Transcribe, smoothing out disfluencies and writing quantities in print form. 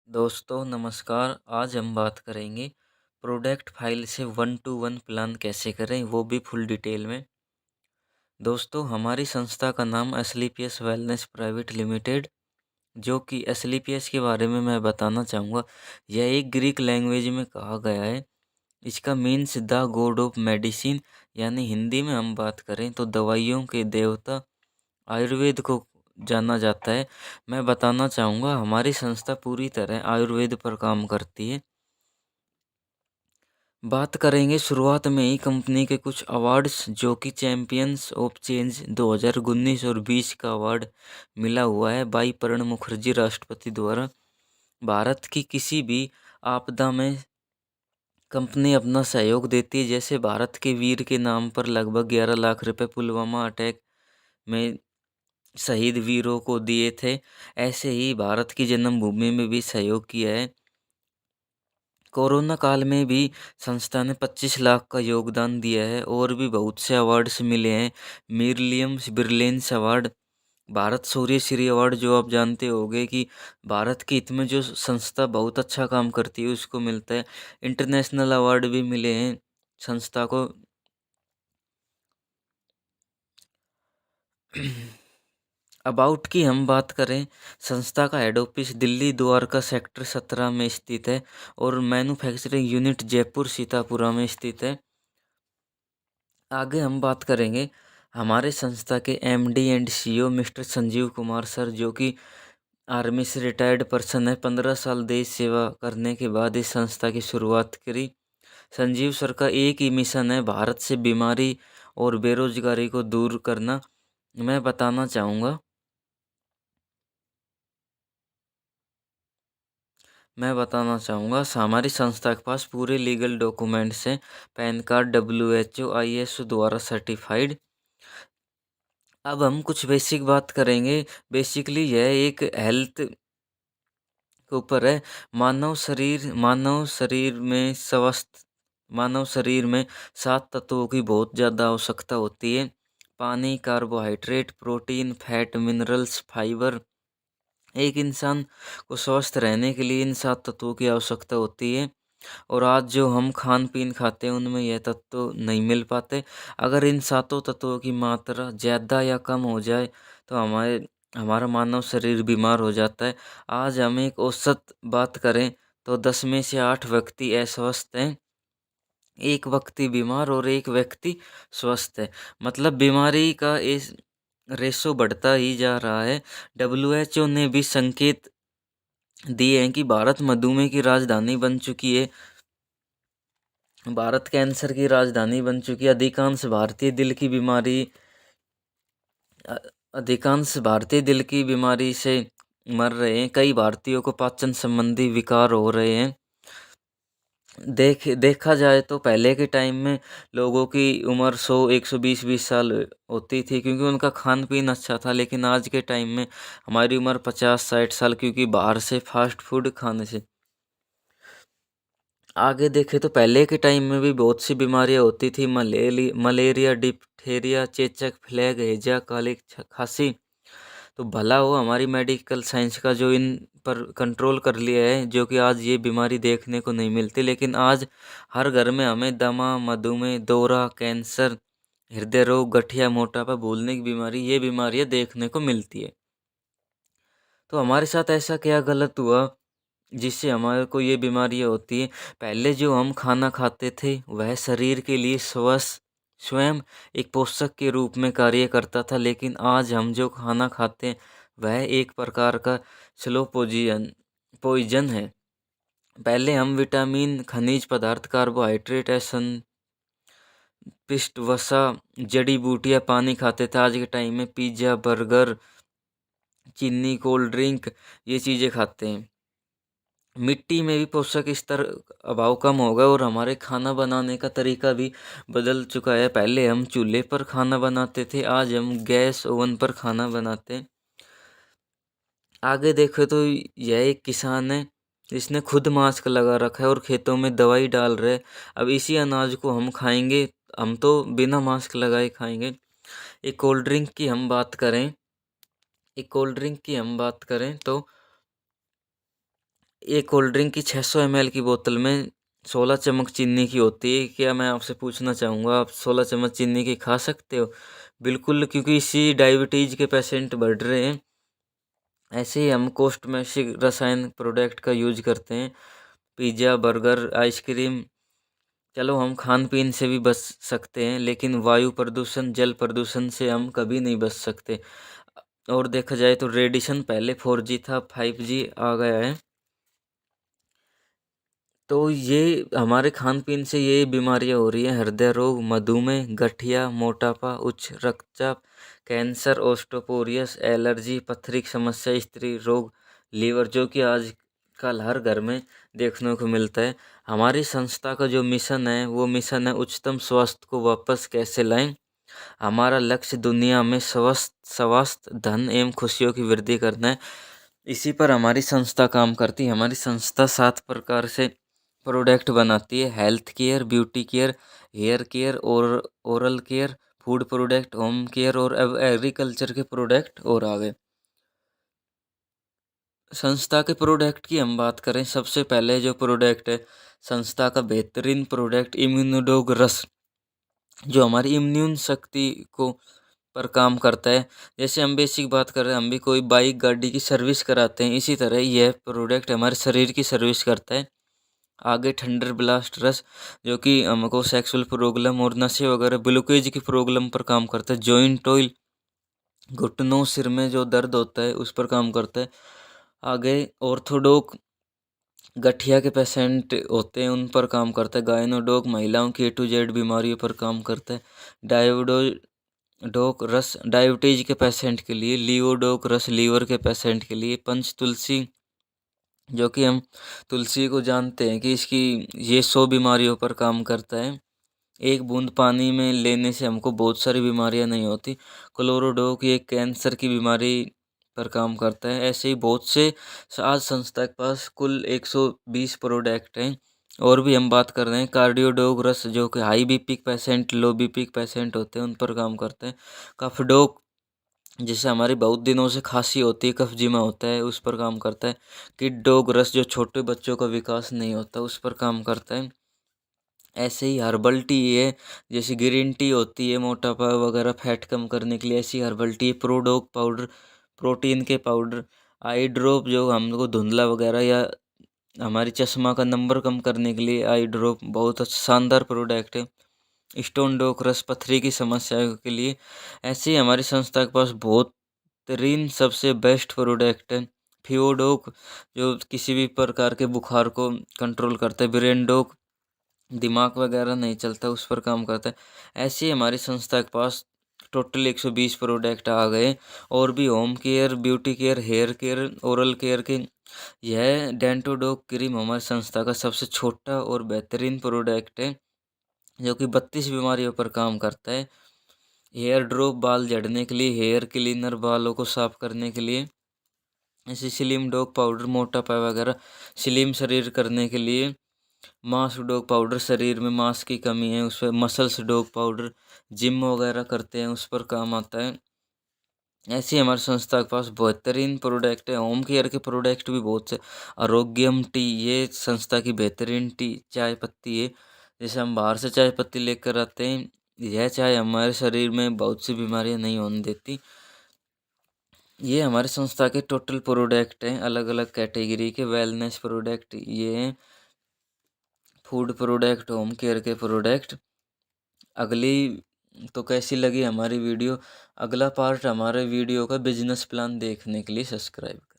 दोस्तों नमस्कार। आज हम बात करेंगे प्रोडक्ट फाइल से वन टू वन प्लान कैसे करें, वो भी फुल डिटेल में। दोस्तों हमारी संस्था का नाम एसलीपीएस वेलनेस प्राइवेट लिमिटेड, जो कि एसलीपीएस के बारे में मैं बताना चाहूँगा। यह एक ग्रीक लैंग्वेज में कहा गया है। इसका means the God of medicine, यानी हिंदी में हम बात करें तो दवाइयों के देवता आयुर्वेद को जाना जाता है। मैं बताना चाहूँगा हमारी संस्था पूरी तरह आयुर्वेद पर काम करती है। बात करेंगे शुरुआत में ही कंपनी के कुछ अवार्ड्स, जो कि चैंपियंस ऑफ चेंज 2019 और 20 का अवार्ड मिला हुआ है भाई प्रणब मुखर्जी राष्ट्रपति द्वारा। भारत की किसी भी आपदा में कंपनी अपना सहयोग देती है। जैसे भारत के वीर के नाम पर लगभग 11 लाख रुपए पुलवामा अटैक में शहीद वीरों को दिए थे, ऐसे ही भारत की जन्मभूमि में भी सहयोग किया है। कोरोना काल में भी संस्था ने 25 लाख का योगदान दिया है और भी बहुत से अवार्ड्स मिले हैं। मिर्लियम्स ब्रिलियंस अवार्ड, भारत सूर्य श्री अवार्ड, जो आप जानते होंगे कि भारत के हित में जो संस्था बहुत अच्छा काम करती है उसको मिलता है। इंटरनेशनल अवार्ड भी मिले हैं संस्था को। अबाउट की हम बात करें, संस्था का head office Delhi Dwarka sector 17 में स्थित है और मैन्युफैक्चरिंग यूनिट जयपुर सीतापुरा में स्थित है। आगे हम बात करेंगे हमारे संस्था के MD and CEO mister Sanjeev Kumar sir, जो कि आर्मी से रिटायर्ड पर्सन है। 15 साल देश सेवा करने के बाद इस संस्था की शुरुआत करी। संजीव सर का एक ही मिशन है, भारत से बीमारी और बेरोजगारी को दूर करना। मैं बताना चाहूँगा हमारी संस्था के पास पूरे लीगल डॉक्यूमेंट्स हैं। पैन कार्ड WHO ISO द्वारा सर्टिफाइड। अब हम कुछ बेसिक बात करेंगे। बेसिकली यह एक हेल्थ के ऊपर है। मानव शरीर में 7 तत्वों की बहुत ज़्यादा आवश्यकता होती है। पानी, carbohydrate, protein, fat, minerals, fibre. एक इंसान को स्वस्थ रहने के लिए इन 7 तत्वों की आवश्यकता होती है। और आज जो हम खान पीन खाते हैं उनमें यह तत्व नहीं मिल पाते। अगर इन सातों तत्वों की मात्रा ज़्यादा या कम हो जाए तो हमारा मानव शरीर बीमार हो जाता है। आज हम एक औसत बात करें तो 10 में से 8 व्यक्ति अस्वस्थ हैं, एक व्यक्ति बीमार और एक व्यक्ति स्वस्थ है। मतलब बीमारी का इस रेशो बढ़ता ही जा रहा है। WHO ने भी संकेत दिए हैं कि भारत मधुमेह की राजधानी बन चुकी है। भारत कैंसर की राजधानी बन चुकी है। अ, अधिकांश भारतीय दिल की बीमारी से मर रहे हैं। कई भारतीयों को पाचन संबंधी विकार हो रहे हैं। देखा जाए तो पहले के टाइम में लोगों की उम्र 100 120 साल होती थी, क्योंकि उनका खान पीन अच्छा था। लेकिन आज के टाइम में हमारी उम्र 50 60 साल, क्योंकि बाहर से फास्ट फूड खाने से। आगे देखें तो पहले के टाइम में भी बहुत सी बीमारियां होती थी। मलेरिया, डिप्थेरिया, चेचक, फ्लैग, हैजा, काली खांसी। तो भला हो हमारी मेडिकल साइंस का जो इन पर कंट्रोल कर लिया है, जो कि आज ये बीमारी देखने को नहीं मिलती। लेकिन आज हर घर में हमें दमा, मधुमेह, दौरा, कैंसर, हृदय रोग, गठिया, मोटापा, भूलने की बीमारी, ये बीमारियां देखने को मिलती है। तो हमारे साथ ऐसा क्या गलत हुआ जिससे हमारे को ये बीमारियां होती हैं? पहले जो हम खाना खाते थे वह शरीर के लिए स्वयं एक पोषक के रूप में कार्य करता था। लेकिन आज हम जो खाना खाते हैं वह एक प्रकार का स्लो पॉइजन है। पहले हम विटामिन, खनिज पदार्थ, कार्बोहाइड्रेट, पिष्ट वसा, जड़ी बूटियां, पानी खाते थे। आज के टाइम में पिज्ज़ा, बर्गर, चीनी, कोल्ड ड्रिंक, ये चीज़ें खाते हैं। मिट्टी में भी पोषक स्तर अभाव कम हो गया और हमारे खाना बनाने का तरीका भी बदल चुका है। पहले हम चूल्हे पर खाना बनाते थे, आज हम गैस ओवन पर खाना बनाते हैं। आगे देखो तो यह एक किसान है, जिसने खुद मास्क लगा रखा है और खेतों में दवाई डाल रहे। अब इसी अनाज को हम खाएंगे, हम तो बिना मास्क लगाए खाएंगे। एक कोल्ड ड्रिंक की हम बात करें एक कोल्ड ड्रिंक की हम बात करें तो एक कोल्ड ड्रिंक की 600 ml की बोतल में 16 चम्मच चीनी की होती है। क्या मैं आपसे पूछना चाहूँगा, आप 16 चम्मच चीनी की खा सकते हो? बिल्कुल, क्योंकि इसी डायबिटीज़ के पेशेंट बढ़ रहे हैं। ऐसे ही हम कॉस्मेटिक रसायन प्रोडक्ट का यूज करते हैं, पिज़्ज़ा, बर्गर, आइसक्रीम। चलो हम खान पीन से भी बच सकते हैं, लेकिन वायु प्रदूषण, जल प्रदूषण से हम कभी नहीं बच सकते। और देखा जाए तो रेडिएशन पहले 4G था, 5G आ गया है। तो ये हमारे खान पीन से ये बीमारियां हो रही हैं, हृदय रोग, मधुमेह, गठिया, मोटापा, उच्च रक्तचाप, कैंसर, ओस्टोपोरियस, एलर्जी, पथरी की समस्या, स्त्री रोग, लीवर, जो कि आजकल हर घर में देखने को मिलता है। हमारी संस्था का जो मिशन है, वो मिशन है उच्चतम स्वास्थ्य को वापस कैसे लाएं। हमारा लक्ष्य दुनिया में स्वस्थ, स्वास्थ्य, धन एवं खुशियों की वृद्धि करना है। इसी पर हमारी संस्था काम करती है। हमारी संस्था 7 प्रकार से प्रोडक्ट बनाती है: health care, beauty care, hair care और oral care, food product, home care और अब एग्रीकल्चर के प्रोडक्ट और आ गए। संस्था के प्रोडक्ट की हम बात करें, सबसे पहले जो प्रोडक्ट है संस्था का बेहतरीन प्रोडक्ट इम्यूनोडोग रस, जो हमारी इम्यून शक्ति को पर काम करता है। जैसे हम बेसिक बात कर रहे हैं, हम भी कोई बाइक गाड़ी की सर्विस कराते हैं, इसी तरह यह प्रोडक्ट हमारे शरीर की सर्विस करता है। आगे थंडर ब्लास्ट रस, जो कि हमको सेक्सुअल प्रॉब्लम और नशे वगैरह ब्लॉकेज की प्रॉब्लम पर काम करता है। जॉइंट ऑयल, घुटनों सिर में जो दर्द होता है उस पर काम करता है। आगे ऑर्थोडोक, गठिया के पेशेंट होते हैं उन पर काम करता है। गायनोडोक, महिलाओं की A to Z बीमारियों पर काम करता है। डायोडोक रस, डायबिटीज के पेशेंट के लिए। लियोडोक रस, लीवर के पेशेंट के लिए। पंच तुलसी, जो कि हम तुलसी को जानते हैं कि इसकी ये 100 बीमारियों पर काम करता है। एक बूंद पानी में लेने से हमको बहुत सारी बीमारियां नहीं होती। क्लोरोडोक, ये कैंसर की बीमारी पर काम करता है। ऐसे ही बहुत से आज संस्था के पास कुल 120 प्रोडक्ट हैं। और भी हम बात कर रहे हैं कार्डियोडोक रस, जो कि हाई बीपी पेशेंट, लो बीपी पेशेंट होते हैं उन पर काम करते हैं। कफडोक, जिससे हमारी बहुत दिनों से खांसी होती है, कफ जिमा होता है, उस पर काम करता है। किड डॉग रस, जो छोटे बच्चों का विकास नहीं होता उस पर काम करता है। ऐसे ही हर्बल टी है, जैसे ग्रीन टी होती है मोटापा वगैरह फैट कम करने के लिए, ऐसी हर्बल टी। प्रोडोक पाउडर, प्रोटीन के पाउडर। आई ड्रॉप, जो हमको धुंधला वगैरह या हमारी चश्मा का नंबर कम करने के लिए आई ड्रॉप बहुत अच्छा शानदार प्रोडक्ट है। स्टोन डोक रस, पथरी की समस्या के लिए। ऐसे ही हमारी संस्था के पास बहुत तरीन सबसे बेस्ट प्रोडक्ट है। फियोडोक, जो किसी भी प्रकार के बुखार को कंट्रोल करता है। ब्रेनडोक, दिमाग वगैरह नहीं चलता उस पर काम करता है। ऐसे ही हमारी संस्था के पास टोटल 120 प्रोडक्ट आ गए। और भी home care, beauty care, hair care, oral care के। यह डेंटोडोक क्रीम हमारी संस्था का सबसे छोटा और बेहतरीन प्रोडक्ट है, जो कि 32 बीमारियों पर काम करता है। हेयर ड्रॉप, बाल झड़ने के लिए। हेयर क्लीनर, बालों को साफ करने के लिए। ऐसे स्लिम डॉग पाउडर, मोटापा वगैरह स्लिम शरीर करने के लिए। मांस डॉग पाउडर, शरीर में मांस की कमी है उस पर। मसल्स डॉग पाउडर, जिम वगैरह करते हैं उस पर काम आता है। ऐसी हमारी संस्था के पास बेहतरीन प्रोडक्ट है। होम केयर के प्रोडक्ट भी बहुत से। आरोग्यम टी, ये संस्था की बेहतरीन टी चाय पत्ती है। जैसे हम बाहर से चाय पत्ती लेकर आते हैं, यह चाय हमारे शरीर में बहुत सी बीमारियां नहीं होने देती। ये हमारे संस्था के टोटल प्रोडक्ट हैं, अलग अलग कैटेगरी के। वेलनेस प्रोडक्ट ये हैं, फूड प्रोडक्ट, होम केयर के प्रोडक्ट। अगली तो कैसी लगी हमारी वीडियो? अगला पार्ट हमारे वीडियो का बिजनेस प्लान देखने के लिए सब्सक्राइब करें।